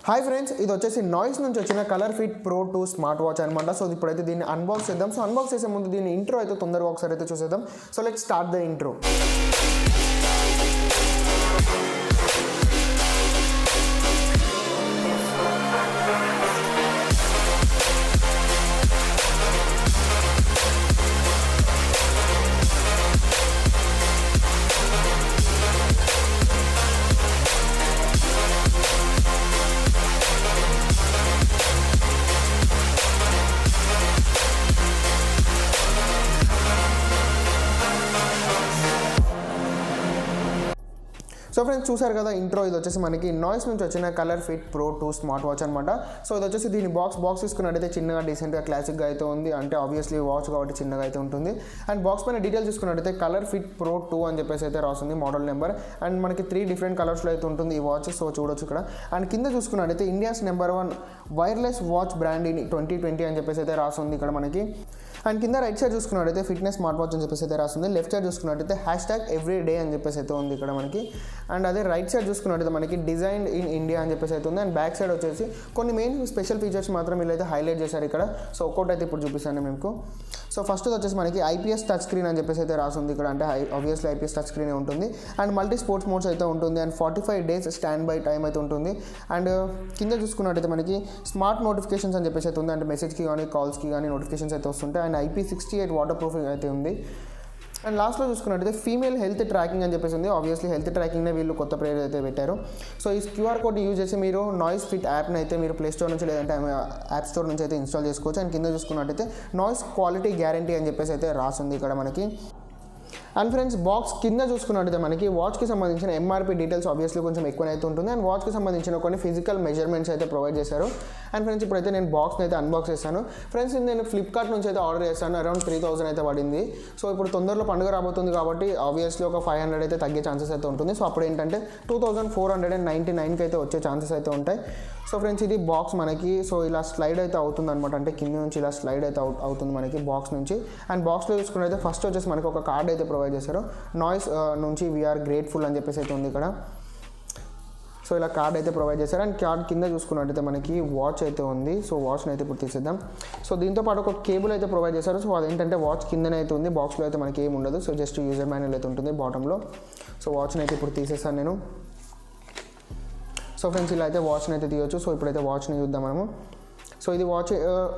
Hi friends, ఇది వచ్చేసి noise నుంచి వచ్చిన colour fit pro 2 smart watch అనమాట. సో ఇప్పుడైతే దీన్ని అన్బాక్స్ చేద్దాం. సో అన్బాక్స్ చేసే ముందు దీని ఇంట్రో అయితే తొందరగా ఒకసారి అయితే చూసేద్దాం. So let's start the intro. So friends, చూసారు కదా ఇంట్రో. ఇది వచ్చేసి మనకి నాయిస్ నుంచి వచ్చిన colour fit pro 2 smart watch అనమాట. సో ఇది వచ్చేసి దీని బాక్స్ తీసుకున్నట్టయితే చిన్నగా డీసెంట్గా క్లాసిక్గా అయితే ఉంది. అంటే ఆబ్వియస్లీ వాచ్ కాబట్టి చిన్నగా అయితే ఉంటుంది. అండ్ బాక్స్ పైన డీటెయిల్స్ చూసుకున్నట్టయితే కలర్ ఫిట్ ప్రో 2 అని చెప్పేసి అయితే రాస్తుంది మోడల్ నెంబర్. అండ్ మనకి 3 డిఫరెంట్ కలర్స్లో అయితే ఉంటుంది ఈ వాచ్. సో చూడొచ్చు ఇక్కడ. అండ్ కింద చూసుకున్నట్టయితే India's number 1 wireless watch brand in 2020 అని చెప్పేసి అయితే రాస్తుంది ఇక్కడ మనకి. అండ్ కింద రైట్ సైడ్ చూసుకున్నట్టయితే ఫిట్నెస్ స్మార్ట్ వాచ్ అని చెప్పేసి అయితే రాస్తుంది. లెఫ్ట్ సైడ్ చూసుకున్నట్టయితే #everyday అని చెప్పేసి అయితే ఉంది ఇక్కడ మనకి. అండ్ అదే రైట్ సైడ్ చూసుకున్నట్టయితే మనకి డిజైన్ ఇన్ ఇండియా అని చెప్పేసి అయితే ఉంది. అండ్ బ్యాక్ సైడ్ వచ్చేసి కొన్ని మెయిన్ స్పెషల్ ఫీచర్స్ మాత్రం వీళ్ళైతే హైలైట్ చేశారు ఇక్కడ. సో ఒక్కొక్కటి అయితే ఇప్పుడు చూపిస్తాను మీకు. సో ఫస్ట్ వచ్చేసి మనకి IPS టచ్ స్క్రీన్ అని చెప్పేసి అయితే రాస్తుంది ఇక్కడ. అంటే ఆబ్వియస్లీ IPS టచ్ స్క్రీనే ఉంటుంది. అండ్ మల్టీ స్పోర్ట్స్ మోడ్స్ అయితే ఉంటుంది. And 45 days stand by time అయితే ఉంటుంది. అండ్ కింద చూసుకున్నట్టయితే మనకి స్మార్ట్ నోటిఫికేషన్స్ అని చెప్పేసి అయితే ఉంది. అంటే మెసేజ్కి కానీ కాల్స్కి కానీ నోటిఫికేషన్స్ అయితే వస్తుంటాయి. అండ్ IP68 వాటర్ ప్రూఫింగ్ అయితే ఉంది. అండ్ లాస్ట్లో చూసుకున్నట్టయితే ఫీమేల్ హెల్త్ ట్రాకింగ్ అని చెప్పేసి ఉంది. ఆబ్వియస్లీ హెల్త్ ట్రాకింగ్నే వీళ్ళు కొత్త పేరు అయితే పెట్టారు. సో ఈ QR కోడ్ని యూజ్ చేసి మీరు నాయిస్ ఫిట్ యాప్ని అయితే మీరు ప్లే స్టోర్ నుంచి లేదంటే యాప్ స్టోర్ నుంచి అయితే ఇన్స్టాల్ చేసుకోవచ్చు. అండ్ కింద చూసుకున్నట్టయితే నాయిస్ క్వాలిటీ గ్యారంటీ అని చెప్పేసి అయితే రాస్తుంది ఇక్కడ మనకి. అండ్ ఫ్రెండ్స్, బాక్స్ కింద చూసుకున్నట్టయితే మనకి వాచ్కి సంబంధించిన MRP డీటెయిల్స్ ఆబ్వియస్లీ కొంచెం ఎక్కువనైతే ఉంటుంది. అండ్ వాచ్కి సంబంధించిన కొన్ని ఫిజికల్ మెజర్మెంట్స్ అయితే ప్రొవైడ్ చేశారు. అండ్ ఫ్రెండ్స్, ఇప్పుడైతే నేను బాక్స్ని అయితే అన్బాక్స్ చేస్తాను. ఫ్రెండ్స్, నేను ఫ్లిప్కార్ట్ నుంచి అయితే ఆర్డర్ చేస్తాను. అరౌండ్ 3000 అయితే పడింది. సో ఇప్పుడు తొందరలో పండుగ రాబోతుంది కాబట్టి ఆబ్వియస్లీ ఒక 500 అయితే తగ్గే ఛాన్సెస్ అయితే ఉంటుంది. సో అప్పుడు ఏంటంటే 2499కి అయితే వచ్చే ఛాన్సెస్ అయితే ఉంటాయి. సో ఫ్రెండ్స్, ఇది బాక్స్ మనకి. సో ఇలా స్లైడ్ అయితే అవుతుంది అనమాట. అంటే కింద నుంచి ఇలా స్లైడ్ అయితే అవుతుంది మనకి బాక్స్ నుంచి. అండ్ బాక్స్లో చూసుకున్నట్టయితే ఫస్ట్ వచ్చేసి మనకి ఒక కార్డ్ అయితే ప్రొవైడ్ చేశారు. నాయిస్ నుంచి వీఆర్ గ్రేట్ఫుల్ అని చెప్పేసి అయితే ఉంది ఇక్కడ. సో ఇలా కార్డ్ అయితే ప్రొవైడ్ చేశారు. అండ్ కార్డ్ కింద చూసుకున్నట్టయితే మనకి వాచ్ అయితే ఉంది. సో వాచ్ని అయితే ఇప్పుడు తీసేద్దాం. సో దీంతో పాటు ఒక కేబుల్ అయితే ప్రొవైడ్ చేశారు. సో అదేంటంటే వాచ్ కిందనే అయితే ఉంది. బాక్స్లో అయితే మనకి ఏమి ఉండదు. సో జస్ట్ యూజర్ మాన్యువల్ అయితే ఉంటుంది బాటంలో. సో వాచ్ని అయితే ఇప్పుడు తీసేస్తాను నేను. సో ఫ్రెండ్స్, ఇలా అయితే వాచ్ని అయితే తీయొచ్చు. సో ఇప్పుడైతే వాచ్ని చూద్దాం మనము. సో ఇది వాచ్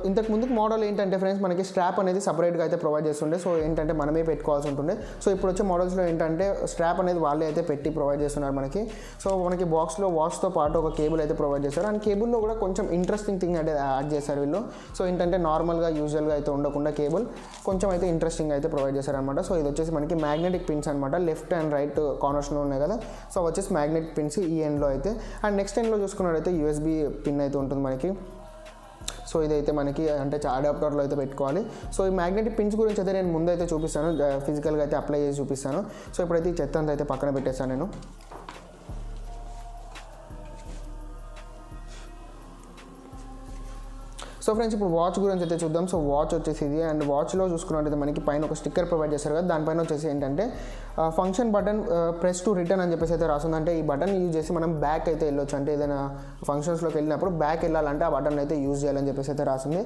ఇంతకు ముందుకు మోడల్ ఏంటంటే ఫ్రెండ్స్ మనకి స్ట్రాప్ అనేది సపరేట్గా అయితే ప్రొవైడ్ చేస్తుండే. సో ఏంటంటే మనమే పెట్టుకోవాల్సి ఉంటుండే. సో ఇప్పుడు వచ్చే మోడల్స్లో ఏంటంటే స్ట్రాప్ అనేది వాళ్ళే అయితే పెట్టి ప్రొవైడ్ చేస్తున్నారు మనకి. సో మనకి బాక్స్లో వాచ్తో పాటు ఒక కేబుల్ అయితే ప్రొవైడ్ చేస్తారు. అండ్ కేబుల్లో కూడా కొంచెం ఇంట్రెస్టింగ్ థింగ్ అయితే యాడ్ చేశారు వీళ్ళు. సో ఏంటంటే నార్మల్గా యూజువల్గా అయితే ఉండకుండా కేబుల్ కొంచెం అయితే ఇంట్రెస్టింగ్ అయితే ప్రొవైడ్ చేశారనమాట. సో ఇది వచ్చేసి మనకి మ్యాగ్నెటిక్ పిన్స్ అనమాట. లెఫ్ట్ అండ్ రైట్ కార్నర్స్లో ఉన్నాయి కదా. సో వచ్చేసి మ్యాగ్నెటిక్ పిన్స్ ఈ ఎండ్లో అయితే. అండ్ నెక్స్ట్ ఎండ్లో చూసుకున్నట్టయితే USB పిన్ అయితే ఉంటుంది మనకి. సో ఇదైతే మనకి అంటే అడాప్టర్లో అయితే పెట్టుకోవాలి. సో ఈ మ్యాగ్నెటిక్ పిన్స్ గురించి అయితే నేను ముందైతే చూపిస్తాను, ఫిజికల్గా అయితే అప్లై చేసి చూపిస్తాను. సో ఇప్పుడైతే ఈ చెత్త అంతా అయితే పక్కన పెట్టేస్తాను నేను. సో ఫ్రెండ్స్, ఇప్పుడు వాచ్ గురించి అయితే చూద్దాం. సో వాచ్ వచ్చేసి ఇది. అండ్ వాచ్లో చూసుకున్నట్టయితే మనకి పైన ఒక స్టిక్కర్ ప్రొవైడ్ చేస్తారు కదా. దానిపైన వచ్చేసి ఏంటంటే function button press to return అని చెప్పేసి అయితే రాస్తుంది. అంటే ఈ బటన్ యూజ్ చేసి మనం బ్యాక్ అయితే వెళ్ళొచ్చు. అంటే ఏదైనా ఫంక్షన్స్లోకి వెళ్ళినప్పుడు బ్యాక్ వెళ్ళాలంటే ఆ బటన్ అయితే యూజ్ చేయాలని చెప్పేసి అయితే రాస్తుంది.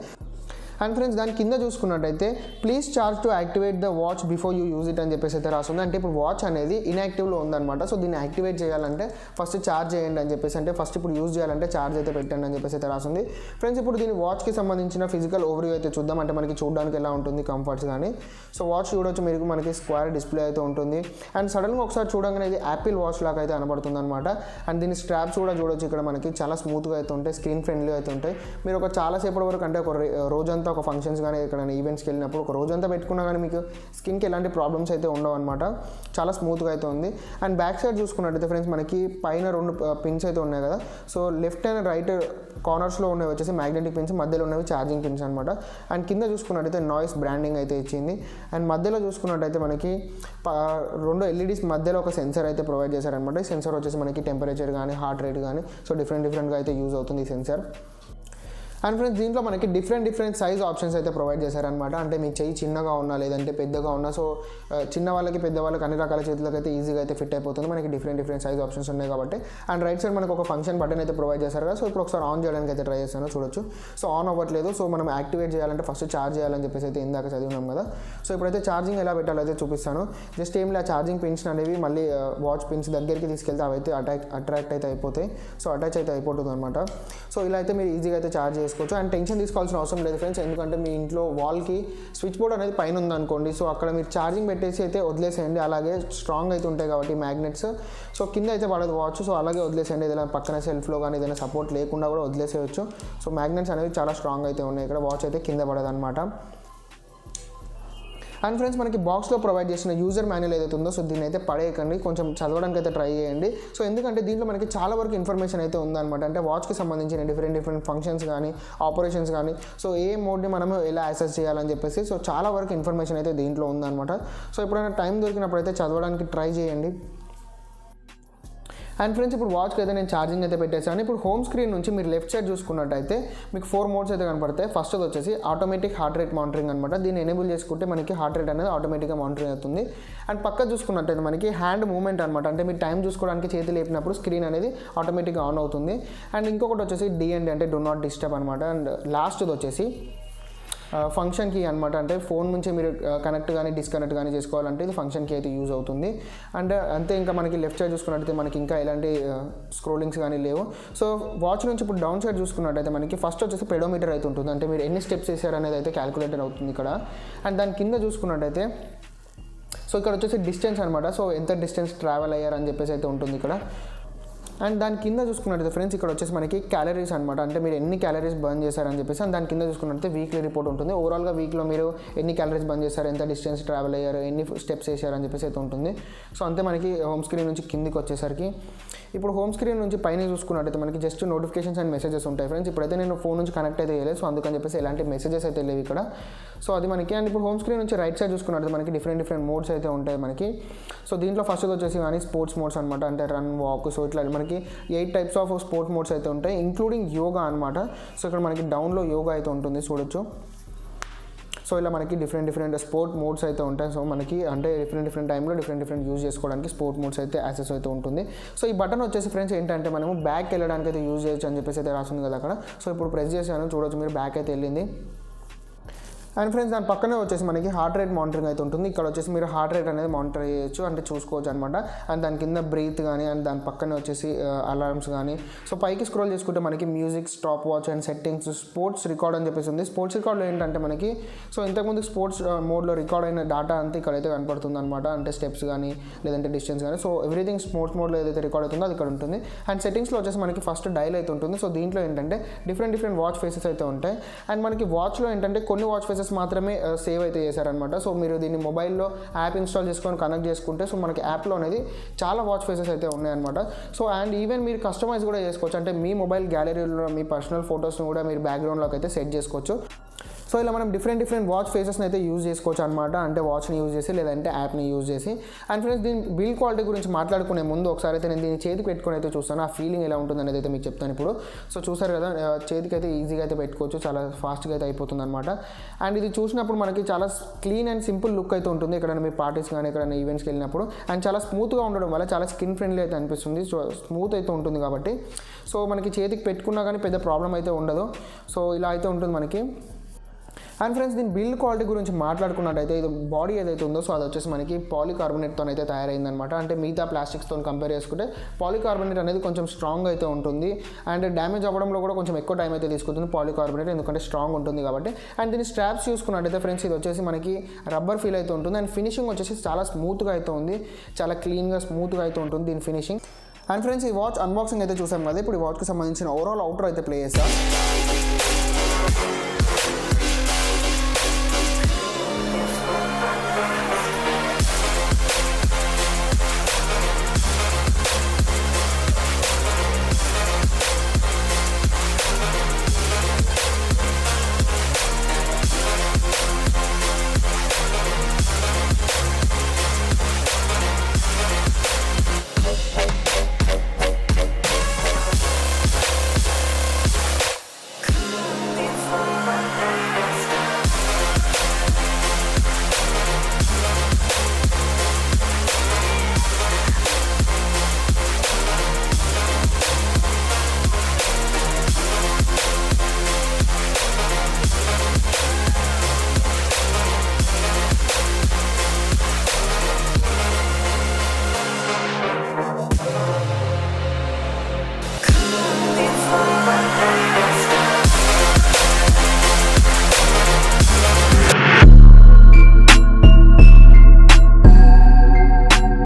అండ్ ఫ్రెండ్స్, దాని కింద చూసుకున్నట్టయితే please charge to activate the watch before you use it అని చెప్పేసి అయితే రాస్తుంది. అంటే ఇప్పుడు వాచ్ అనేది ఇన్యాక్టివ్లో ఉందన్నమాట. సో దీన్ని యాక్టివేట్ చేయాలంటే ఫస్ట్ ఛార్జ్ చేయండి అని చెప్పేసి, అంటే ఫస్ట్ ఇప్పుడు యూజ్ చేయాలంటే ఛార్జ్ అయితే పెట్టండి అని చెప్పేసి అయితే రాస్తుంది. ఫ్రెండ్స్, ఇప్పుడు దీని వాచ్కి సంబంధించిన ఫిజికల్ ఓవర్వ్యూ అయితే చూద్దాం. అంటే మనకి చూడడానికి ఎలా ఉంటుంది కంఫర్ట్స్ కానీ. సో వాచ్ చూడొచ్చు మీరు, మనకి స్క్వేర్ డిస్ప్లే అయితే ఉంటుంది. అండ్ సడన్గా ఒకసారి చూడగానే ఇది యాపిల్ వాచ్ లాగా అయితే కనబడుతుంది అనమాట. అండ్ దీని స్ట్రాప్స్ కూడా చూడొచ్చు ఇక్కడ మనకి చాలా స్మూత్గా అయితే ఉంటాయి, స్క్రీన్ ఫ్రెండ్లీ అయితే ఉంటాయి. మీరు ఒక చాలాసేపటి వరకు అంటే ఒక రోజంతా ఒక ఫంక్షన్స్ కానీ ఎక్కడైనా ఈవెంట్స్కి వెళ్ళినప్పుడు ఒక రోజంతా పెట్టుకున్నా కానీ మీకు స్కిన్కి ఎలాంటి ప్రాబ్లమ్స్ అయితే ఉండవు అనమాట. చాలా స్మూత్గా అయితే ఉంది. అండ్ బ్యాక్ సైడ్ చూసుకున్నట్టయితే ఫ్రెండ్స్ మనకి పైన 2 పిన్స్ అయితే ఉన్నాయి కదా. సో లెఫ్ట్ అండ్ రైట్ కార్నర్స్లో ఉన్నవి వచ్చేసి మ్యాగ్నెటిక్ పిన్స్, మధ్యలో ఉన్నవి ఛార్జింగ్ పిన్స్ అనమాట. అండ్ కింద చూసుకున్నట్టయితే నాయిస్ బ్రాండింగ్ అయితే ఇచ్చింది. అండ్ మధ్యలో చూసుకున్నట్టయితే మనకి 2 LEDs మధ్యలో ఒక సెన్సర్ అయితే ప్రొవైడ్ చేశారనమాట. ఈ సెన్సర్ వచ్చేసి మనకి టెంపరేచర్ కానీ హార్ట్ రేట్ కానీ సో డిఫరెంట్గా అయితే యూజ్ అవుతుంది ఈ సెన్సర్. అండ్ ఫ్రెండ్స్ దీంట్లో మనకి డిఫరెంట్ సైజ్ ఆప్షన్స్ అయితే ప్రొవైడ్ చేశారనమాట. అంటే మీ చెయ్యి చిన్నగా ఉన్నా లేదంటే పెద్దగా ఉన్నా, సో చిన్న వాళ్ళకి పెద్ద వాళ్ళకి అన్ని రకాల చేతులకు అయితే ఈజీగా అయితే ఫిట్ అయిపోతుంది. మనకి డిఫరెంట్ సైజ్ ఆప్షన్స్ ఉన్నాయి కాబట్టి. అండ్ రైట్ సైడ్ మనకు ఒక ఫంక్షన్ బటన్ అయితే ప్రొవైడ్ చేశారు కదా. సో ఇప్పుడు ఒకసారి ఆన్ చేయడానికి అయితే ట్రై చేస్తాను, చూడొచ్చు. సో ఆన్ అవ్వట్లేదు. సో మనం యాక్టివేట్ చేయాలంటే ఫస్ట్ ఛార్జ్ చేయాలని చెప్పేసి అయితే ఇందాక చదివినాం కదా. సో ఇప్పుడైతే ఛార్జింగ్ ఎలా పెట్టాలో అయితే చూపిస్తాను. జస్ట్ ఏం లేదు, ఛార్జింగ్ పిన్స్ అనేవి మళ్ళీ వాచ్ పిన్స్ దగ్గరికి తీసుకెళ్తే అవి అయితే అట్రాక్ట్ అయితే అయిపోతాయి. సో అటాచ్ అయితే అయిపోతుంది అనమాట. సో ఇలా అయితే మీరు ఈజీగా అయితే ఛార్జ్ చేసుకోవచ్చు. అండ్ టెన్షన్ తీసుకోవాల్సిన అవసరం లేదు ఫ్రెండ్స్, ఎందుకంటే మీ ఇంట్లో వాల్కి స్విచ్ బోర్డ్ అనేది పైన ఉందనుకోండి. సో అక్కడ మీరు ఛార్జింగ్ పెట్టేసి అయితే వదిలేసేయండి. అలాగే స్ట్రాంగ్ అయితే ఉంటాయి కాబట్టి మ్యాగ్నెట్స్. సో కింద అయితే పడదు వాచ్. సో అలాగే వదిలేసేయండి. ఏదైనా పక్కన సెల్ఫ్లో కానీ ఏదైనా సపోర్ట్ లేకుండా కూడా వదిలేసేయచ్చు. సో మ్యాగ్నెట్స్ అనేవి చాలా స్ట్రాంగ్ అయితే ఉన్నాయి. ఇక్కడ వాచ్ అయితే కింద పడదు అనమాట. అండ్ ఫ్రెండ్స్ మనకి బాక్స్లో ప్రొవైడ్ చేసిన యూజర్ మాన్యువల్ ఏదైతే ఉందో, సో దీన్ని అయితే పడేయకండి, కొంచెం చదవడానికి అయితే ట్రై చేయండి. సో ఎందుకంటే దీంట్లో మనకి చాలా వరకు ఇన్ఫర్మేషన్ అయితే ఉందన్నమాట. అంటే వాచ్కి సంబంధించిన డిఫరెంట్ ఫంక్షన్స్ కానీ ఆపరేషన్స్ కానీ, సో ఏ మోడ్ని మనము ఎలా యాక్సెస్ చేయాలని చెప్పేసి సో చాలా వరకు ఇన్ఫర్మేషన్ అయితే దీంట్లో ఉందన్నమాట. సో ఎప్పుడైనా టైం దొరికినప్పుడు అయితే చదవడానికి ట్రై చేయండి. అండ్ ఫ్రెండ్స్ ఇప్పుడు వాచ్కి అయితే నేను ఛార్జింగ్ అయితే పెట్టేసాను. ఇప్పుడు హోమ్ స్క్రీన్ నుంచి మీరు లెఫ్ట్ సైడ్ చూసుకున్నట్టయితే మీకు 4 మోడ్స్ అయితే కనపడతాయి. ఫస్ట్ వచ్చేసి ఆటోమేటిక్ హార్ట్ రేట్ మానిటరింగ్ అనమాట. దీన్ని ఎనేబుల్ చేసుకుంటే మనకి హార్ట్ రేట్ అనేది ఆటోమేటిక్గా మానిటరింగ్ అవుతుంది. అండ్ పక్క చూసుకున్నట్టయితే మనకి హ్యాండ్ మూవ్మెంట్ అనమాట. అంటే మీరు టైం చూసుకోవడానికి చేతి లేపినప్పుడు స్క్రీన్ అనేది ఆటోమేటిక్గా ఆన్ అవుతుంది. అండ్ ఇంకొకటి వచ్చేసి డిఎండి అంటే డూ నాట్ డిస్టర్బ్ అనమాట. అండ్ లాస్ట్ది వచ్చేసి ఫంక్షన్ కీ అనమాట. అంటే ఫోన్ నుంచి మీరు కనెక్ట్ కానీ డిస్కనెక్ట్ కానీ చేసుకోవాలంటే ఇది ఫంక్షన్ కీ అయితే యూజ్ అవుతుంది. అండ్ అంతే, ఇంకా మనకి లెఫ్ట్ సైడ్ చూసుకున్నట్టయితే మనకి ఇంకా ఎలాంటి స్క్రోలింగ్స్ కానీ లేవు. సో వాచ్ నుంచి ఇప్పుడు డౌన్ సైడ్ చూసుకున్నట్టయితే మనకి ఫస్ట్ వచ్చేసి పెడోమీటర్ అయితే ఉంటుంది. అంటే మీరు ఎన్ని స్టెప్స్ వేసారనేది అయితే క్యాలిక్యులేటర్ అవుతుంది ఇక్కడ. అండ్ దాని కింద చూసుకున్నట్టయితే సో ఇక్కడ వచ్చేసి డిస్టెన్స్ అనమాట. సో ఎంత డిస్టెన్స్ ట్రావెల్ అయ్యారని చెప్పేసి అయితే ఉంటుంది ఇక్కడ. అండ్ దాని కింద చూసుకున్నట్టయితే ఫ్రెండ్స్ ఇక్కడ వచ్చేసి మనకి క్యాలరీస్ అనమాట. అంటే మీరు ఎన్ని క్యాలరీస్ బర్న్ చేశారని చెప్పేసి. అండ్ దాని కింద చూసుకున్నట్టయితే వీక్లీ రిపోర్ట్ ఉంటుంది. ఓవరాల్గా వీక్లో మీరు ఎన్ని క్యాలరీస్ బర్న్ చేశారు, ఎంత డిస్టెన్స్ ట్రావెల్ అయ్యారు, ఎన్ని స్టెప్స్ వేసారని చెప్పేసి అయితే ఉంటుంది. సో అంతే మనకి హోమ్ స్క్రీన్ నుంచి కిందికి వచ్చేసరికి. ఇప్పుడు హోమ్ స్క్రీన్ నుంచి పైన చూసుకున్నట్టయితే మనకి జస్ట్ నోటిఫికేషన్స్ అండ్ మెసేజెస్ ఉంటాయి ఫ్రెండ్స్. ఇప్పుడైతే నేను ఫోన్ నుంచి కనెక్ట్ అయితే చేయలేదు, సో అందుకని చెప్పేసి ఎలాంటి మెసేజెస్ అయితే లేవు ఇక్కడ. సో అది మనకి. అండ్ ఇప్పుడు హోమ్ స్క్రీన్ నుంచి రైట్ సైడ్ చూసుకున్నట్టయితే మనకి డిఫరెంట్ మోడ్స్ అయితే ఉంటాయి మనకి. సో దీంట్లో ఫస్ట్ వచ్చేసి కానీ స్పోర్ట్స్ మోడ్స్ అనమాట. అంటే రన్, వాక్, సో ఇట్లా మనకి 8 టైప్స్ ఆఫ్ స్పోర్ట్ మోడ్స్ అయితే ఉంటాయి, ఇంక్లూడింగ్ యోగా అనమాట. సో ఇక్కడ మనకి డౌన్లో యోగా అయితే ఉంటుంది, చూడొచ్చు. సో ఇలా మనకి డిఫరెంట్ స్పోర్ట్ మోడ్స్ అయితే ఉంటాయి. సో మనకి అంటే డిఫరెంట్ టైంలో డిఫరెంట్ యూజ్ చేసుకోవడానికి స్పోర్ట్ మోడ్స్ అయితే యాక్సెస్ అయితే ఉంటుంది. సో ఈ బటన్ వచ్చేసి ఫ్రెండ్స్ ఏంటంటే మనము బ్యాక్ వెళ్ళడానికి అయితే యూజ్ చేయొచ్చు అని చెప్పేసి అయితే రాసింది కదా అక్కడ. సో ఇప్పుడు ప్రెస్ చేశాను, చూడొచ్చు మీరు, బ్యాక్ అయితే వెళ్ళింది. అండ్ ఫ్రెండ్స్ దాని పక్కనే వచ్చేసి మనకి హార్ట్ రేట్ మానిటరింగ్ అయితే ఉంటుంది. ఇక్కడ వచ్చేసి మీరు హార్ట్ రేట్ అనేది మానిటర్ చేయొచ్చు, అంటే చూసుకోవచ్చు అనమాట. అండ్ దాని కింద బ్రీత్ కానీ, అండ్ దాని పక్కనే వచ్చేసి అలారమ్స్ కానీ. సో పైకి స్క్రోల్ చేసుకుంటే మనకి music, stop watch and settings, sports record అని చెప్పేసి ఉంది. స్పోర్ట్స్ రికార్డ్లో ఏంటంటే మనకి సో ఇంతకుముందు స్పోర్ట్స్ మోడ్లో రికార్డ్ అయిన డేటా అంతా ఇక్కడైతే కనపడుతుంది అనమాట. అంటే స్టెప్స్ కానీ లేదంటే డిస్టెన్స్ కానీ. సో ఎవ్రీథింగ్ స్పోర్ట్స్ మోడ్లో ఏదైతే రికార్డ్ అవుతుందో అది ఇక్కడ ఉంటుంది. అండ్ సెట్టింగ్స్లో వచ్చేసి మనకి ఫస్ట్ డైల్ అయితే ఉంటుంది. సో దీంట్లో ఏంటంటే డిఫరెంట్ వాచ్ ఫేసెస్ అయితే ఉంటాయి. అండ్ మనకి వాచ్లో ఏంటంటే కొన్ని వాచ్ ఫేసెస్ మాత్రమే సేవ్ అయితే చేశారనమాట. సో మీరు దీన్ని మొబైల్లో యాప్ ఇన్స్టాల్ చేసుకొని కనెక్ట్ చేసుకుంటే సో మనకి యాప్లో అనేది చాలా వాచ్ ఫేసెస్ అయితే ఉన్నాయన్నమాట. సో అండ్ ఈవెన్ మీరు కస్టమైజ్ కూడా చేసుకోవచ్చు. అంటే మీ మొబైల్ గ్యాలరీలో మీ పర్సనల్ ఫొటోస్ని కూడా మీరు బ్యాక్గ్రౌండ్లోకి అయితే సెట్ చేసుకోవచ్చు. సో ఇలా మనం డిఫరెంట్ వాచ్ ఫేసెస్ని అయితే యూజ్ చేసుకోవచ్చు అనమాట. అంటే వాచ్ని యూజ్ చేసి లేదంటే యాప్ని యూజ్ చేసి. అండ్ ఫ్రెండ్స్ దీని బిల్డ్ క్వాలిటీ గురించి మాట్లాడుకునే ముందు ఒకసారి అయితే నేను దీన్ని చేతికి పెట్టుకొని అయితే చూస్తాను, ఆ ఫీలింగ్ ఎలా ఉంటుంది అనేది అయితే మీకు చెప్తాను ఇప్పుడు. సో చూసారు కదా, చేతికి అయితే ఈజీగా అయితే పెట్టుకోవచ్చు, చాలా ఫాస్ట్గా అయితే అయిపోతుంది అనమాట. అండ్ ఇది చూసినప్పుడు మనకి చాలా క్లీన్ అండ్ సింపుల్ లుక్ అయితే ఉంటుంది. ఎక్కడైనా మీ పార్టీస్ కానీ ఎక్కడైనా ఈవెంట్స్కి వెళ్ళినప్పుడు. అండ్ చాలా స్మూత్గా ఉండడం వల్ల చాలా స్కిన్ ఫ్రెండ్లీ అయితే అనిపిస్తుంది. సో స్మూత్ అయితే ఉంటుంది కాబట్టి సో మనకి చేతికి పెట్టుకున్నా కానీ పెద్ద ప్రాబ్లం అయితే ఉండదు. సో ఇలా అయితే ఉంటుంది మనకి. అండ్ ఫ్రెండ్స్ దీని బిల్డ్ క్వాలిటీ గురించి మాట్లాడుకున్నట్టయితే ఇది బాడీ ఏదైతే ఉందో సో అది వచ్చేసి మనకి పాలికార్బోనేట్తో అయితే తయారైందనమాట. అంటే మిగతా ప్లాస్టిక్స్తో కంపేర్ చేసుకుంటే పాలికార్బోనేట్ అనేది కొంచెం స్ట్రాంగ్ అయితే ఉంటుంది. అండ్ డ్యామేజ్ అవ్వడంలో కూడా కొంచెం ఎక్కువ టైం అయితే తీసుకుంటుంది పాలికార్బోనేట్, ఎందుకంటే స్ట్రాంగ్ ఉంటుంది కాబట్టి. అండ్ దీని స్ట్రాప్స్ చూసుకున్నట్టయితే ఫ్రెండ్స్ ఇది వచ్చేసి మనకి రబ్బర్ ఫీల్ అయితే ఉంటుంది. అండ్ ఫినిషింగ్ వచ్చేసి చాలా స్మూత్గా అయితే ఉంది, చాలా క్లీన్గా స్మూత్గా అయితే ఉంటుంది దీని ఫినిషింగ్. అండ్ ఫ్రెండ్స్ ఈ వాచ్ అన్బాక్సింగ్ అయితే చూసాం కదా. ఇప్పుడు ఈ వాచ్కి సంబంధించిన ఓవరాల్ అవుటర్ అయితే ప్లే చేస్తాం.